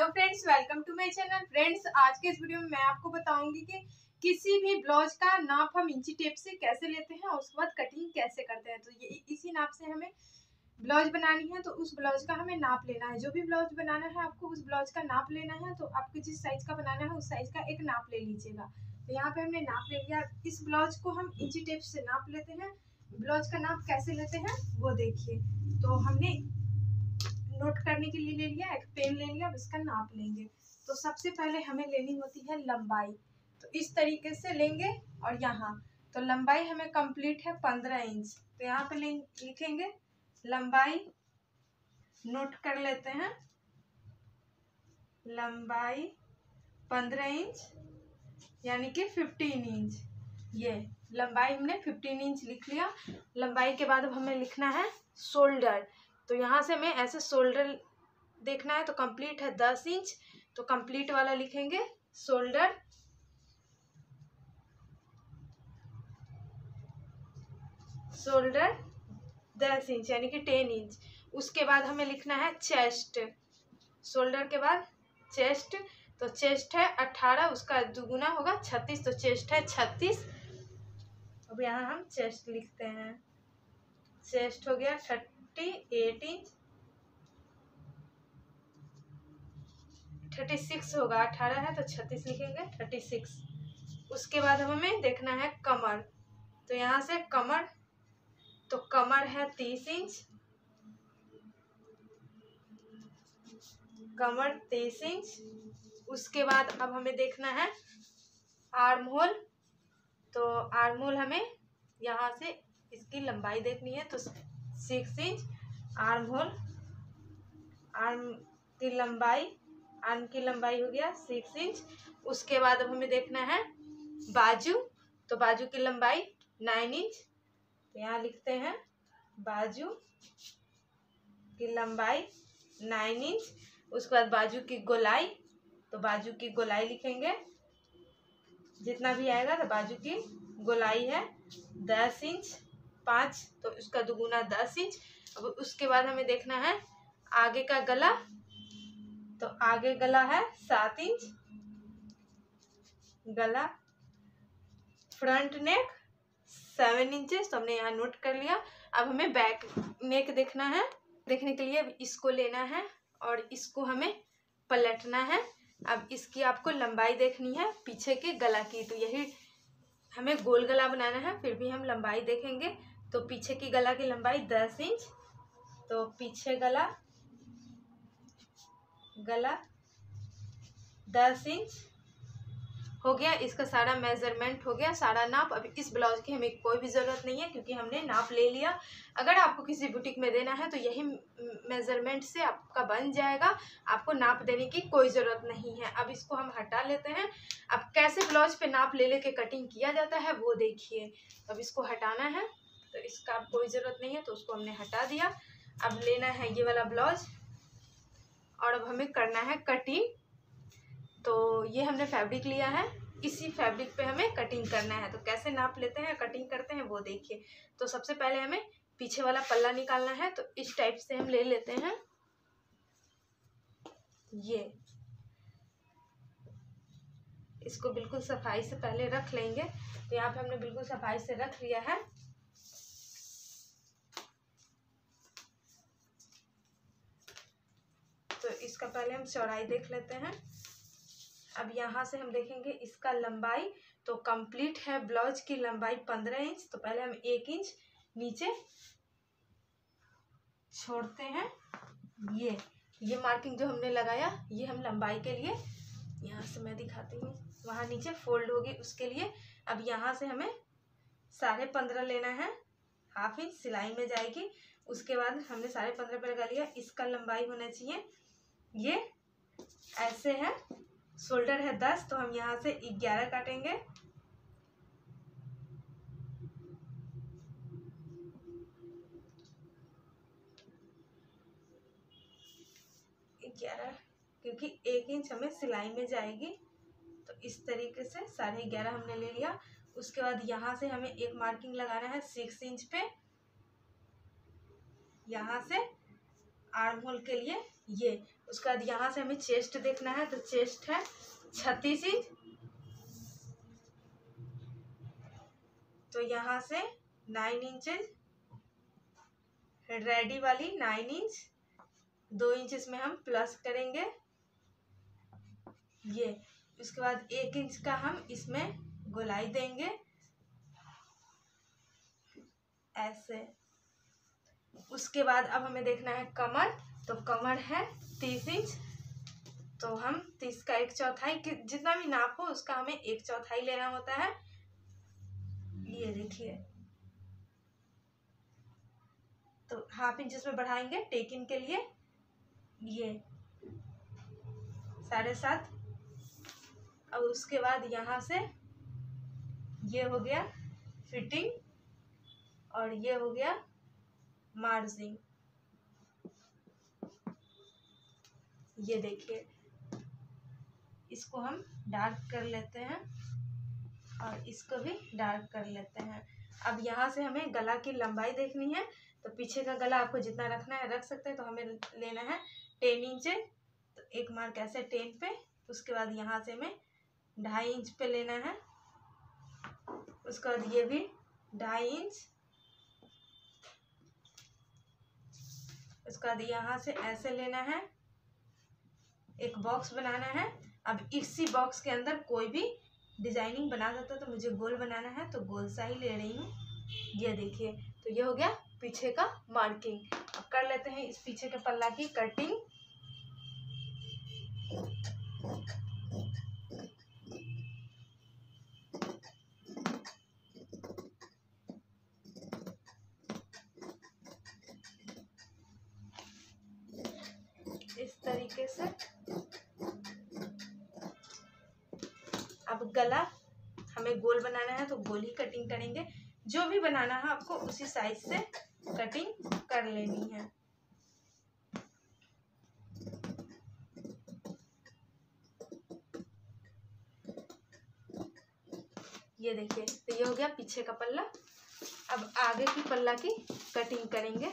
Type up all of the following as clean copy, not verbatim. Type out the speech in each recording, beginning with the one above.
Hello friends, welcome to my channel. Friends, आज के इस वीडियो में मैं आपको बताऊंगी कि किसी भी ब्लाउज का नाप हम इंची टेप से कैसे लेते हैं और उसके बाद कटिंग कैसे करते हैं। तो ये इसी नाप से हमें ब्लाउज बनानी है, तो उस ब्लाउज का हमें नाप लेना है। जो भी ब्लाउज बनाना है आपको उस ब्लाउज का नाप लेना है। तो आपको जिस साइज का बनाना है उस साइज का एक नाप ले लीजिएगा। तो यहाँ पे हमने नाप ले लिया। इस ब्लाउज को हम इंची टेप से नाप लेते हैं। ब्लाउज का नाप कैसे लेते हैं वो देखिए। तो हमने नोट करने के लिए ले लिया, एक पेन ले लिया, अब इसका नाप लेंगे। तो सबसे पहले हमें लेनी होती है लंबाई। तो इस तरीके से लेंगे और यहाँ तो लंबाई हमें कंप्लीट है 15 इंच। तो यहाँ पे लिखेंगे लंबाई, नोट कर लेते हैं लंबाई 15 इंच यानी कि 15 इंच। ये लंबाई हमने 15 इंच लिख लिया। लंबाई के बाद अब हमें लिखना है शोल्डर। तो यहाँ से हमें ऐसे शोल्डर देखना है। तो कंप्लीट है 10 इंच, तो कंप्लीट वाला लिखेंगे शोल्डर। शोल्डर 10 इंच यानी कि 10 इंच। उसके बाद हमें लिखना है चेस्ट। शोल्डर के बाद चेस्ट, तो चेस्ट है 18, उसका दुगुना होगा 36, तो चेस्ट है 36। अब यहाँ हम चेस्ट लिखते हैं। चेस्ट हो गया 38 इंच, 36 होगा, 18 है तो 36 लिखेंगे 36। उसके बाद हमें देखना है कमर। तो यहाँ से कमर, तो कमर है 30 इंच, कमर 30 इंच। उसके बाद अब हमें देखना है आर्म होल। तो आर्म होल हमें यहाँ से इसकी लंबाई देखनी है। तो 6 इंच आर्म होल। आर्म की लंबाई, आर्म की लंबाई हो गया 6 इंच। उसके बाद अब हमें देखना है बाजू। तो बाजू की लंबाई 9 इंच। तो यहाँ लिखते हैं बाजू की लंबाई 9 इंच। उसके बाद बाजू की गोलाई, तो बाजू की गोलाई लिखेंगे जितना भी आएगा। तो बाजू की गोलाई है 10 इंच 5, तो उसका दुगुना 10 इंच। अब उसके बाद हमें देखना है आगे का गला। तो आगे गला है 7 इंच गला। फ्रंट नेक 7 इंचेस, तो हमने यहाँ नोट कर लिया। अब हमें बैक नेक देखना है। देखने के लिए अब इसको लेना है और इसको हमें पलटना है। अब इसकी आपको लंबाई देखनी है पीछे के गला की। तो यही हमें गोल गला बनाना है, फिर भी हम लंबाई देखेंगे। तो पीछे की गला की लंबाई 10 इंच। तो पीछे गला 10 इंच हो गया। इसका सारा मेजरमेंट हो गया, सारा नाप। अब इस ब्लाउज की हमें कोई भी ज़रूरत नहीं है क्योंकि हमने नाप ले लिया। अगर आपको किसी बुटीक में देना है तो यही मेजरमेंट से आपका बन जाएगा, आपको नाप देने की कोई ज़रूरत नहीं है। अब इसको हम हटा लेते हैं। अब कैसे ब्लाउज पे नाप ले लेके कटिंग किया जाता है वो देखिए। अब इसको हटाना है, तो इसका अब कोई ज़रूरत नहीं है, तो उसको हमने हटा दिया। अब लेना है ये वाला ब्लाउज और अब हमें करना है कटिंग। तो ये हमने फैब्रिक लिया है, इसी फैब्रिक पे हमें कटिंग करना है। तो कैसे नाप लेते हैं कटिंग करते हैं वो देखिए। तो सबसे पहले हमें पीछे वाला पल्ला निकालना है। तो इस टाइप से हम ले लेते हैं। ये इसको बिल्कुल सफाई से पहले रख लेंगे। तो यहाँ पे हमने बिल्कुल सफाई से रख लिया है। तो इसका पहले हम चौड़ाई देख लेते हैं। अब यहाँ से हम देखेंगे इसका लंबाई। तो कंप्लीट है ब्लाउज की लंबाई 15 इंच। तो पहले हम 1 इंच नीचे छोड़ते हैं। ये मार्किंग जो हमने लगाया ये हम लंबाई के लिए, यहाँ से मैं दिखाती हूँ, वहाँ नीचे फोल्ड होगी उसके लिए। अब यहाँ से हमें 15.5 लेना है, हाफ इंच सिलाई में जाएगी। उसके बाद हमने 15.5 पे लगा लिया। इसका लंबाई होना चाहिए, ये ऐसे है। शोल्डर है 10, तो हम यहाँ से 11 काटेंगे। क्योंकि 1 इंच हमें सिलाई में जाएगी। तो इस तरीके से 11.5 हमने ले लिया। उसके बाद यहाँ से हमें एक मार्किंग लगाना है 6 इंच पे, यहाँ से आर्म होल के लिए ये। उसके बाद यहाँ से हमें चेस्ट देखना है, तो चेस्ट है 36 इंच, तो यहाँ से 9 इंचेस, रेडी वाली 9 इंच, 2 इंच इसमें हम प्लस करेंगे ये। उसके बाद 1 इंच का हम इसमें गोलाई देंगे ऐसे। उसके बाद अब हमें देखना है कमर, तो कमर है 30 इंच, तो हम 30 का 1/4 जितना भी नाप हो उसका हमें 1/4 लेना होता है। ये देखिए, तो 1/2 इंच इसमें बढ़ाएंगे टेकिंग के लिए, ये 7.5। अब उसके बाद यहाँ से ये हो गया फिटिंग और ये हो गया मार्जिन। ये देखिए, इसको हम डार्क कर लेते हैं और इसको भी डार्क कर लेते हैं। अब यहाँ से हमें गला की लंबाई देखनी है, तो पीछे का गला आपको जितना रखना है रख सकते हैं। तो हमें लेना है 10 इंच, तो एक मार्क ऐसे 10 पे। उसके बाद यहाँ से हमें 2.5 इंच पे लेना है। उसके बाद ये भी 2.5 इंच। उसके बाद यहाँ से ऐसे लेना है, एक बॉक्स बनाना है। अब इसी बॉक्स के अंदर कोई भी डिजाइनिंग बना सकते हो, तो मुझे गोल बनाना है तो गोल सा ही ले रही हूँ। ये देखिए, तो ये हो गया पीछे का मार्किंग। अब कर लेते हैं इस पीछे के पल्ला की कटिंग। इस तरीके से। अब गला हमें गोल बनाना है तो गोल ही कटिंग करेंगे। जो भी बनाना है आपको उसी साइज से कटिंग कर लेनी है। ये देखिए, तो ये हो गया पीछे का पल्ला। अब आगे की पल्ला की कटिंग करेंगे,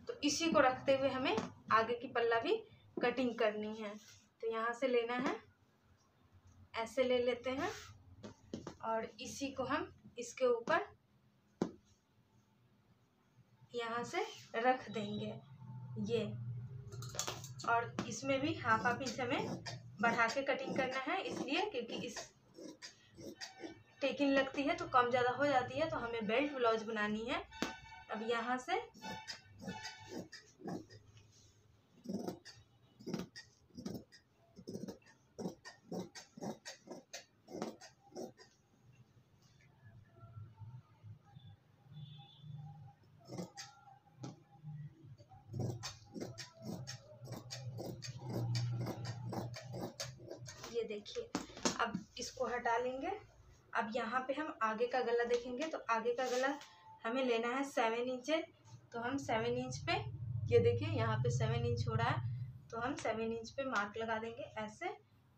तो इसी को रखते हुए हमें आगे की पल्ला भी कटिंग करनी है। तो यहाँ से लेना है, ऐसे ले लेते हैं और इसी को हम इसके ऊपर यहाँ से रख देंगे ये। और इसमें भी 1/2 इंच हमें बढ़ा के कटिंग करना है, इसलिए क्योंकि इस टेकिंग लगती है तो कम ज़्यादा हो जाती है, तो हमें बेल्ट ब्लाउज बनानी है। अब यहाँ से ये देखिए, अब इसको हटा लेंगे। अब यहाँ पे हम आगे का गला देखेंगे, तो आगे का गला हमें लेना है 7 इंच। तो हम 7 इंच पे, ये देखिए यहाँ पे 7 इंच हो रहा है, तो हम 7 इंच पे मार्क लगा देंगे ऐसे।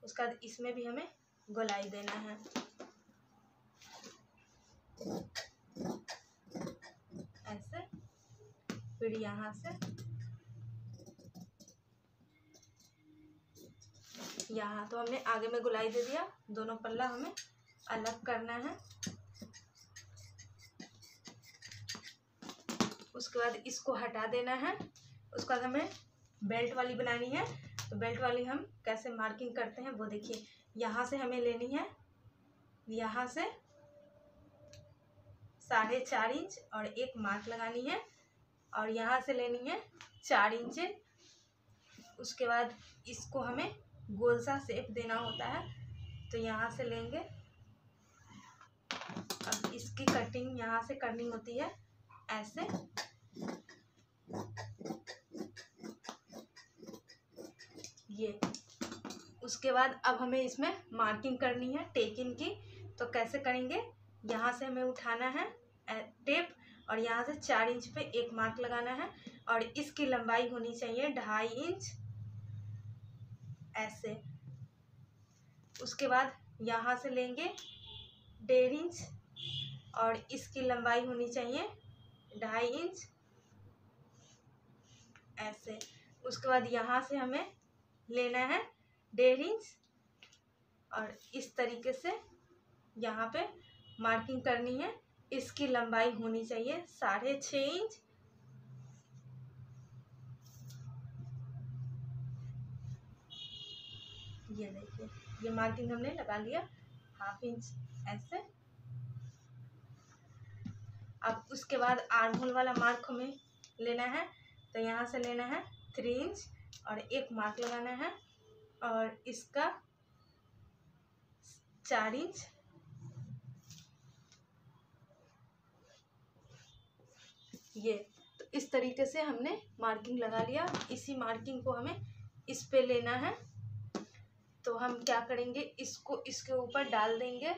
उसके बाद इसमें भी हमें गोलाई देना है ऐसे। फिर यहाँ से यहाँ, तो हमने आगे में गोलाई दे दिया। दोनों पल्ला हमें अलग करना है। उसके बाद इसको हटा देना है। उसके बाद हमें बेल्ट वाली बनानी है, तो बेल्ट वाली हम कैसे मार्किंग करते हैं वो देखिए। यहाँ से हमें लेनी है, यहाँ से 4.5 इंच और एक मार्क लगानी है, और यहाँ से लेनी है 4 इंच। उसके बाद इसको हमें गोल सा शेप देना होता है, तो यहाँ से लेंगे। अब इसकी कटिंग यहाँ से करनी होती है ऐसे। ये, उसके बाद अब हमें इसमें मार्किंग करनी है टेकिंग की। तो कैसे करेंगे, यहाँ से हमें उठाना है टेप और यहाँ से 4 इंच पे एक मार्क लगाना है, और इसकी लंबाई होनी चाहिए 2.5 इंच ऐसे। उसके बाद यहाँ से लेंगे 1.5 इंच और इसकी लंबाई होनी चाहिए 2.5 इंच ऐसे। उसके बाद यहाँ से हमें लेना है 1.5 इंच और इस तरीके से यहाँ पे मार्किंग करनी है। इसकी लंबाई होनी चाहिए 6.5 इंच। ये देखिए, ये मार्किंग हमने लगा लिया 1/2 इंच ऐसे। अब उसके बाद आर्म होल वाला मार्क हमें लेना है, तो यहाँ से लेना है 3 इंच और एक मार्क लगाना है और इसका 4 इंच। ये तो इस तरीके से हमने मार्किंग लगा लिया। इसी मार्किंग को हमें इस पे लेना है। तो हम क्या करेंगे, इसको इसके ऊपर डाल देंगे।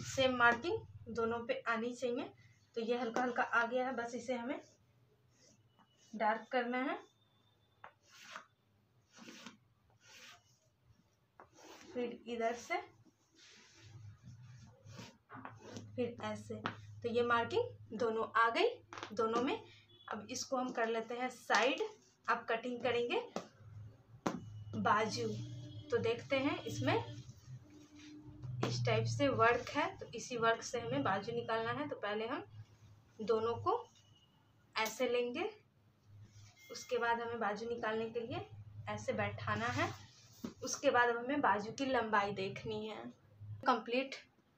सेम मार्किंग दोनों पे आनी चाहिए। तो ये हल्का हल्का आ गया है, बस इसे हमें डार्क करना है। फिर इधर से फिर ऐसे। तो ये मार्किंग दोनों आ गई दोनों में। अब इसको हम कर लेते हैं साइड। अब कटिंग करेंगे बाजू। तो देखते हैं इसमें इस टाइप से वर्क है, तो इसी वर्क से हमें बाजू निकालना है। तो पहले हम दोनों को ऐसे लेंगे, उसके बाद हमें बाजू निकालने के लिए ऐसे बैठाना है। उसके बाद अब हमें बाजू की लंबाई देखनी है। कंप्लीट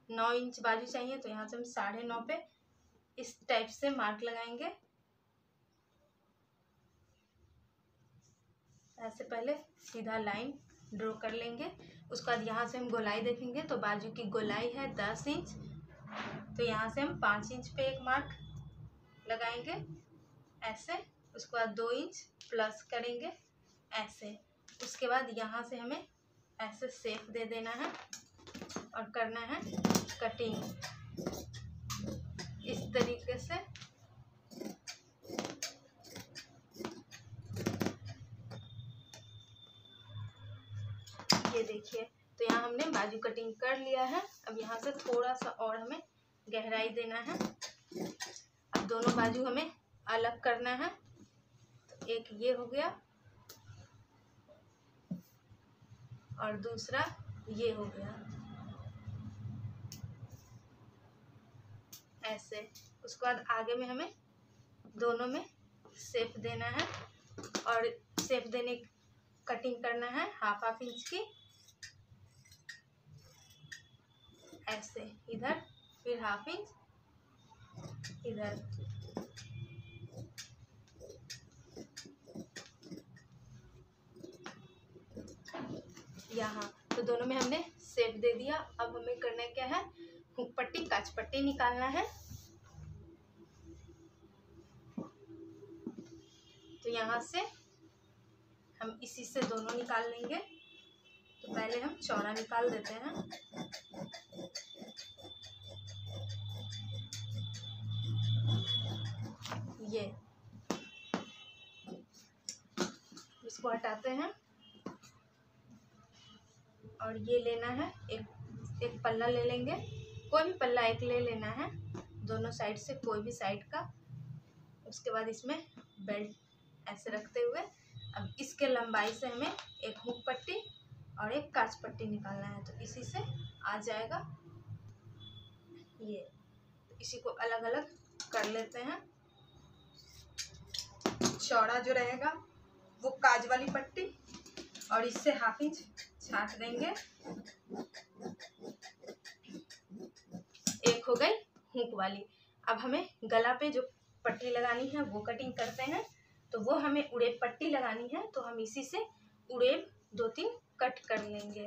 9 इंच बाजू चाहिए, तो यहाँ से हम 9.5 पे इस टाइप से मार्क लगाएंगे। ऐसे पहले सीधा लाइन ड्रॉ कर लेंगे। उसके बाद यहाँ से हम गोलाई देखेंगे, तो बाजू की गोलाई है 10 इंच, तो यहाँ से हम 5 इंच पे एक मार्क लगाएंगे ऐसे। उसके बाद 2 इंच प्लस करेंगे ऐसे। उसके बाद यहाँ से हमें ऐसे शेप दे देना है और करना है कटिंग इस तरीके से। ये देखिए, तो यहाँ हमने बाजू कटिंग कर लिया है। अब यहाँ से थोड़ा सा और हमें गहराई देना है। अब दोनों बाजू हमें अलग करना है। तो एक ये हो गया और दूसरा ये हो गया ऐसे। उसके बाद आगे में हमें दोनों में शेप देना है और शेप देने कटिंग करना है 1/2 इंच की ऐसे। इधर फिर 1/2 इंच इधर। यहाँ तो दोनों में हमने शेप दे दिया। अब हमें करना क्या है, हुक पट्टी काच पट्टी निकालना है। तो यहाँ से हम इसी से दोनों निकाल लेंगे। तो पहले हम चौड़ा निकाल देते हैं। ये इसको हटाते हैं और ये लेना है एक पल्ला ले लेंगे। कोई भी पल्ला एक ले लेना है, दोनों साइड से कोई भी साइड का। उसके बाद इसमें बेल्ट ऐसे रखते हुए अब इसके लंबाई से हमें एक हुक पट्टी और एक काच पट्टी निकालना है। तो इसी से आ जाएगा ये। तो इसी को अलग अलग कर लेते हैं। चौड़ा जो रहेगा वो काज वाली पट्टी और इससे 1/2 इंच छाट देंगे। एक हो गई हुक वाली। अब हमें गला पे जो पट्टी लगानी है वो कटिंग करते हैं। तो वो हमें उड़ेब पट्टी लगानी है, तो हम इसी से उड़ेब 2-3 कट कर लेंगे।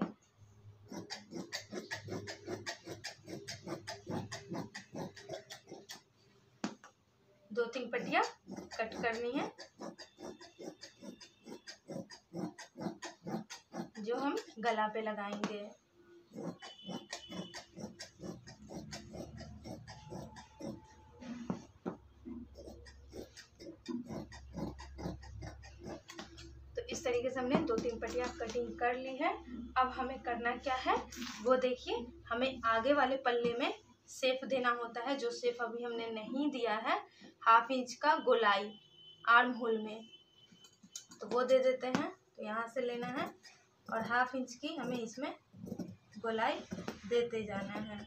दो 3 पट्टियाँ कट करनी है जो हम गला पे लगाएंगे। तो इस तरीके से हमने 2-3 पट्टियाँ कटिंग कर ली है। अब हमें करना क्या है वो देखिए, हमें आगे वाले पल्ले में शेप देना होता है, जो शेप अभी हमने नहीं दिया है। 1/2 इंच का गोलाई आर्म होल में, तो वो दे देते हैं। तो यहाँ से लेना है और 1/2 इंच की हमें इसमें गोलाई देते जाना है।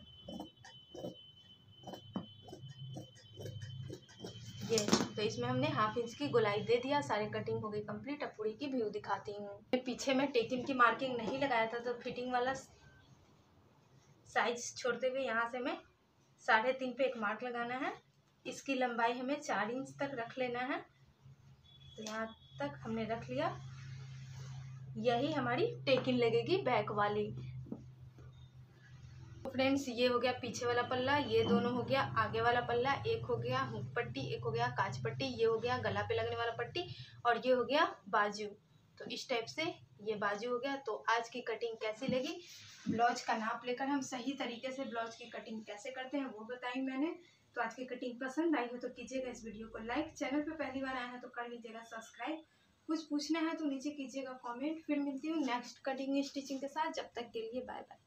ये तो इसमें हमने 1/2 इंच की गोलाई दे दिया। सारी कटिंग हो गई कंप्लीट। अब पूरी की व्यू दिखाती हूँ। पीछे में टेकिन की मार्किंग नहीं लगाया था, तो फिटिंग वाला साइज छोड़ते हुए यहाँ से हमें 3.5 पे एक मार्क लगाना है। इसकी लंबाई हमें 4 इंच तक रख लेना है। तो यहाँ तक हमने रख लिया। यही हमारी टेकिन लगेगी बैक वाली। तो फ्रेंड्स, ये हो गया पीछे वाला पल्ला, ये दोनों हो गया आगे वाला पल्ला, एक हो गया हुक पट्टी, एक हो गया काज पट्टी, ये हो गया गला पे लगने वाला पट्टी और ये हो गया बाजू। तो इस टाइप से ये बाजू हो गया। तो आज की कटिंग कैसी लगी, ब्लाउज का नाप लेकर हम सही तरीके से ब्लाउज की कटिंग कैसे करते हैं वो बताई मैंने। तो आज की कटिंग पसंद आई हो तो कीजिएगा इस वीडियो को लाइक, चैनल पे पहली बार आया है तो कर लीजिएगा सब्सक्राइब। कुछ पूछना है तो नीचे कीजिएगा कमेंट। फिर मिलती हूँ नेक्स्ट कटिंग स्टिचिंग के साथ। जब तक के लिए बाय बाय।